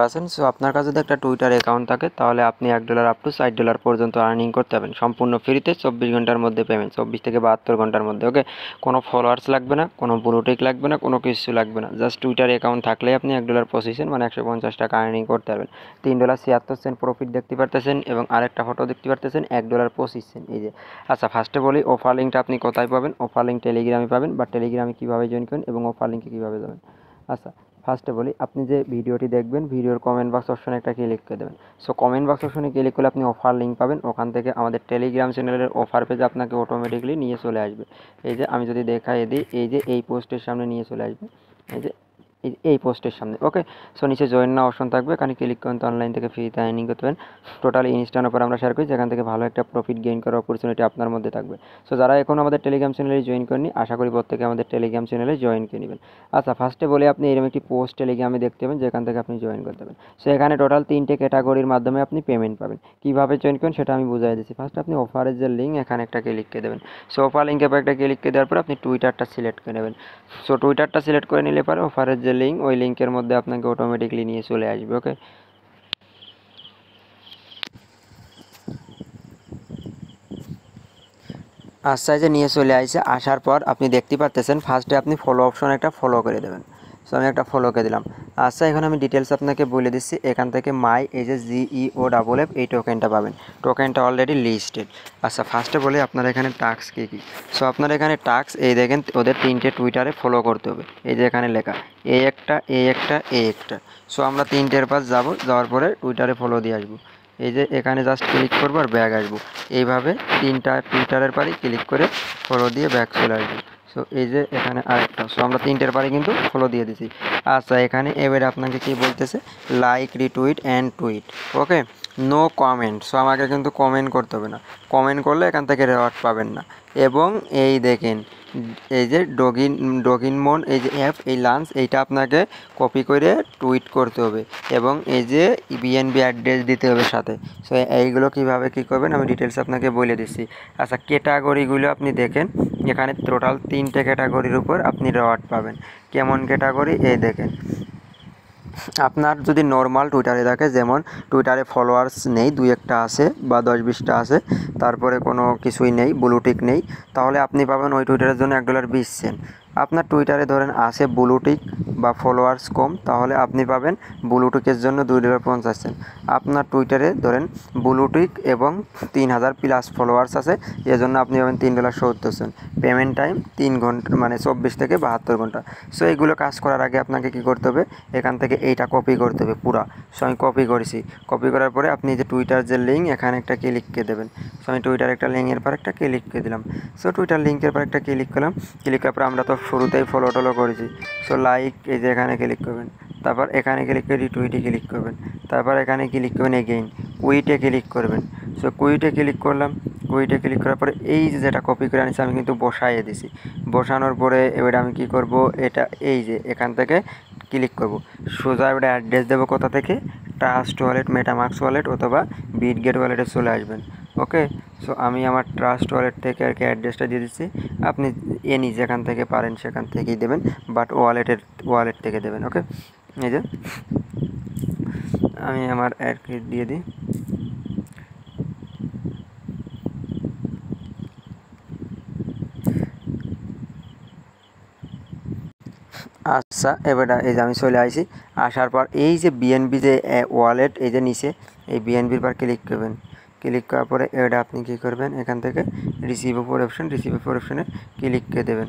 আছেন। সো আপনার কাছে যদি একটা টুইটার অ্যাকাউন্ট থাকে তাহলে আপনি $1 আপ টু $60 পর্যন্ত আর্নিং করতে পারবেন সম্পূর্ণ ফ্রিতে 24 ঘন্টার মধ্যে পেমেন্ট 24 থেকে 72 ঘন্টার মধ্যে। ওকে, কোনো ফলোয়ার্স লাগবে না, কোনো ব্লুটিক লাগবে না, কোনো কিছু লাগবে না। জাস্ট টুইটার অ্যাকাউন্ট থাকলেই আপনি $1 পজিশন মানে $150 আর্নিং করতে পারবেন। $3.76 প্রফিট দেখতে পারতেছেন এবং আরেকটা ফটো দেখতে পারতেছেন $1.25। এই যে আচ্ছা, ফার্স্টে বলি অফার লিঙ্কটা আপনি কোথায় পাবেন। অফার লিঙ্ক টেলিগ্রামে পাবেন, বা টেলিগ্রামে কীভাবে জয়েন করবেন এবং অফার লিঙ্কে কীভাবে যাবেন। আচ্ছা, ফার্স্টে বলি, আপনি যে ভিডিওটি দেখবেন ভিডিওর কমেন্ট বক্স অপশনে একটা ক্লিক করে দেবেন। সো কমেন্ট বক্স অপশনে ক্লিক করলে আপনি অফার লিঙ্ক পাবেন। ওখান থেকে আমাদের টেলিগ্রাম চ্যানেলের অফার পেজে আপনাকে অটোমেটিকলি নিয়ে চলে আসবে। এই যে আমি যদি দেখাই দিই, এই যে এই পোস্টের সামনে নিয়ে চলে আসবে, এই যে এই পোস্টের সামনে। ওকে, সো নিচে জয়েন না অপশন থাকবে, এখানে ক্লিক করুন, তো অনলাইন থেকে ফ্রিতে আর্নিং করতে পারেন। টোটালি ইনস্ট্যান্ট অফার আমরা শেয়ার করি, যেখান থেকে ভালো একটা প্রফিট গেইন করার অপরচুনিটি আপনার মধ্যে থাকবে। সো যারা এখন আমাদের টেলিগ্রাম চ্যানেলে জয়েন করেনি, আশা করি প্রত্যেকে আমাদের টেলিগ্রাম চ্যানেলে জয়েন করে নেবেন। আচ্ছা, ফার্স্টে বলে আপনি এরকম একটি পোস্ট টেলিগ্রামে দেখতে পাবেন, যেখান থেকে আপনি জয়েন করতে পারেন। সো এখানে টোটাল 3টে ক্যাটাগরির মাধ্যমে আপনি পেমেন্ট পাবেন। কীভাবে জয়েন করেন সেটা আমি বুঝিয়ে দিচ্ছি। ফার্স্ট আপনি অফারের যে লিঙ্ক, এখানে একটা ক্লিক করে দেবেন। সো অফার লিঙ্কে একটা ক্লিক করে দেওয়ার পর আপনি টুইটারটা সিলেক্ট করে নেবেন। সো টুইটারটা সিলেক্ট করে নিলে পরে অফারের যে লিঙ্ক, ওই লিঙ্কের মধ্যে আপনাকে অটোমেটিকলি নিয়ে চলে আসবে। ওকে, আচ্ছা, যে নিয়ে চলে আসছে, আসার পর আপনি দেখতে পাচ্ছেন ফার্স্টে আপনি ফলো অপশন একটা ফলো করে দেবেন। সো আমি একটা ফলো করে দিলাম। আচ্ছা, এখন আমি ডিটেলস আপনাকে বলে দিচ্ছি। এখান থেকে মাই এই যে GEOFF এই টোকেনটা পাবেন। টোকেনটা অলরেডি লিস্টেড। আচ্ছা, ফার্স্টে বলে আপনার এখানে টাস্ক কী কী। সো আপনার এখানে টাস্ক, এই দেখেন ওদের 3টে টুইটারে ফলো করতে হবে। এই যে এখানে লেখা এই একটা। সো আমরা 3টের পাশ যাওয়ার পরে টুইটারে ফলো দিয়ে আসবো। এই যে এখানে জাস্ট ক্লিক করবো আর ব্যাগ আসবো। এইভাবে 3টা টুইটারের পারি ক্লিক করে ফলো দিয়ে ব্যাগ চলে আসবো। সো এই যে এখানে আরেকটা। সো আমরা 3টের পারি কিন্তু ফলো দিয়ে দিছি। আচ্ছা, এখানে এবারে আপনাকে কি বলতেছে, like, retweet and tweet. Okay, no comment. So আমাকে কিন্তু কমেন্ট করতে হবে না। কমেন্ট করলে এখান থেকে রেওয়ার্ড পাবেন না। এবং এই দেখেন এই যে ডগিনমন এই যে অ্যাপ, এই লাঞ্চ, এইটা আপনাকে কপি করে টুইট করতে হবে এবং এই যে BNB অ্যাড্রেস দিতে হবে সাথে। সো এইগুলো কীভাবে কী করবেন আমি ডিটেলস আপনাকে বলে দিচ্ছি। আচ্ছা, ক্যাটাগরিগুলো আপনি দেখেন, এখানে টোটাল 3টে ক্যাটাগরির উপর আপনি রেওয়ার্ড পাবেন। কেমন ক্যাটাগরি, এই দেখেন। আপনার যদি নর্মাল টুইটারে থাকে, যেমন টুইটারে ফলোয়ার্স নেই, 2-1টা আছে বা 10-20টা আছে, তারপরে কোনো কিছুই নেই, ব্লুটিক নেই, তাহলে আপনি পাবেন ওই টুইটারের জন্য $1.20। আপনার টুইটারে ধরেন আছে ব্লুটিক বা ফলোয়ার্স কম, তাহলে আপনি পাবেন ব্লুটিকের জন্য $2.50। আপনার টুইটারে ধরেন ব্লুটিক এবং 3000 প্লাস ফলোয়ার্স আছে, এজন্য আপনি পাবেন $3.70। পেমেন্ট টাইম 3 ঘন্টা, মানে 24 থেকে 72 ঘন্টা। সো এইগুলো কাজ করার আগে আপনাকে কী করতে হবে, এখান থেকে এইটা কপি করতে হবে পুরা। সো আমি কপি করেছি। কপি করার পরে আপনি যে টুইটার যে লিঙ্ক, এখানে একটা ক্লিক করে দেবেন। সো আমি টুইটার একটা লিঙ্কের পর একটা ক্লিক করে দিলাম। সো টুইটার লিঙ্কের পর একটা ক্লিক করলাম। ক্লিক করার পর আমরা তো শুরুতেই ফলো টলো করেছি। সো লাইক, এই যে এখানে ক্লিক করবেন। তারপর এখানে ক্লিক করে রিটুইটে ক্লিক করবেন। তারপর এখানে ক্লিক করবেন এগেইন, কুইটে ক্লিক করবেন। সো কুইটে ক্লিক করলাম। কুইটে ক্লিক করার পরে এই যে যেটা কপি করে আনিছি আমি কিন্তু বসাইয়ে দিছি। বসানোর পরে এবার আমি কি করব, এটা এই যে এখান থেকে ক্লিক করব। সোজা এবার অ্যাড্রেস দেবো কোথা থেকে, ট্রাস্ট ওয়ালেট, মেটামাক্স ওয়ালেট অথবা বিটগেট ওয়ালেটে চলে আসবেন। ওকে, সো আমি আমার ট্রাস্ট ওয়ালেট থেকে আর কি অ্যাড্রেসটা দিয়ে দিচ্ছি। আপনি এনি যেখান থেকে পারেন সেখান থেকেই দেবেন, বাট ওয়ালেট থেকে দেবেন। ওকে, এই যে আমি আমার আর কি দিয়ে দিই। আচ্ছা, এবার এই যে আমি চলে আসি। আসার পর এই যে বিএনবি যে ওয়ালেট, এই যে নিচে এই বিএনবির পর ক্লিক করবেন। ক্লিক করার পরে এটা আপনি কী করবেন, এখান থেকে রিসিভ অফার অপশনে ক্লিক করে দেবেন।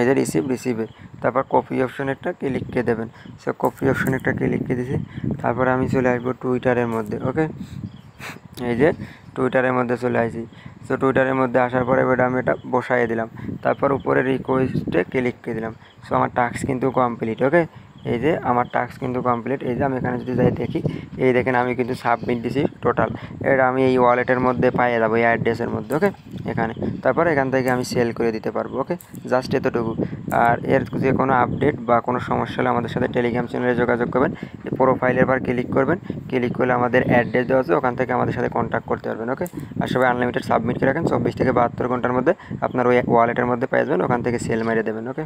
এই যে রিসিভে, তারপর কপি অপশনেরটা ক্লিক করে দেবেন। সো কপি অপশনেরটা ক্লিক করে দিয়েছি। তারপরে আমি চলে আসবো টুইটারের মধ্যে। ওকে, এই যে টুইটারের মধ্যে চলে আসি। সো টুইটারের মধ্যে আসার পরে এবার আমি এটা বসাইয়ে দিলাম। তারপর উপরে রিকোয়েস্টে ক্লিক করে দিলাম। সো আমার টাস্ক কিন্তু কমপ্লিট। ওকে, এই যে আমার টাস্ক কিন্তু কমপ্লিট। এই যে আমি এখানে যদি যাই দেখি, এই দেখেন আমি কিন্তু সাবমিট দিছি টোটাল। এটা আমি এই ওয়ালেটের মধ্যে পাইয়ে যাবো, এই অ্যাড্রেসের মধ্যে। ওকে, এখানে তারপর এখান থেকে আমি সেল করে দিতে পারবো। ওকে, জাস্ট এতটুকু। আর এর যে কোনো আপডেট বা কোনো সমস্যা হলে আমাদের সাথে টেলিগ্রাম চ্যানেলে যোগাযোগ করবেন। প্রোফাইলের পর ক্লিক করবেন। ক্লিক করলে আমাদের অ্যাড্রেস দেওয়া আছে, ওখান থেকে আমাদের সাথে কন্ট্যাক্ট করতে পারবেন। ওকে, আর সবাই আনলিমিটেড সাবমিট করে রাখেন। 24 থেকে 72 ঘন্টার মধ্যে আপনার ওই ওয়ালেটের মধ্যে পেয়ে যাবেন, ওখান থেকে সেল মেরে দেবেন। ওকে।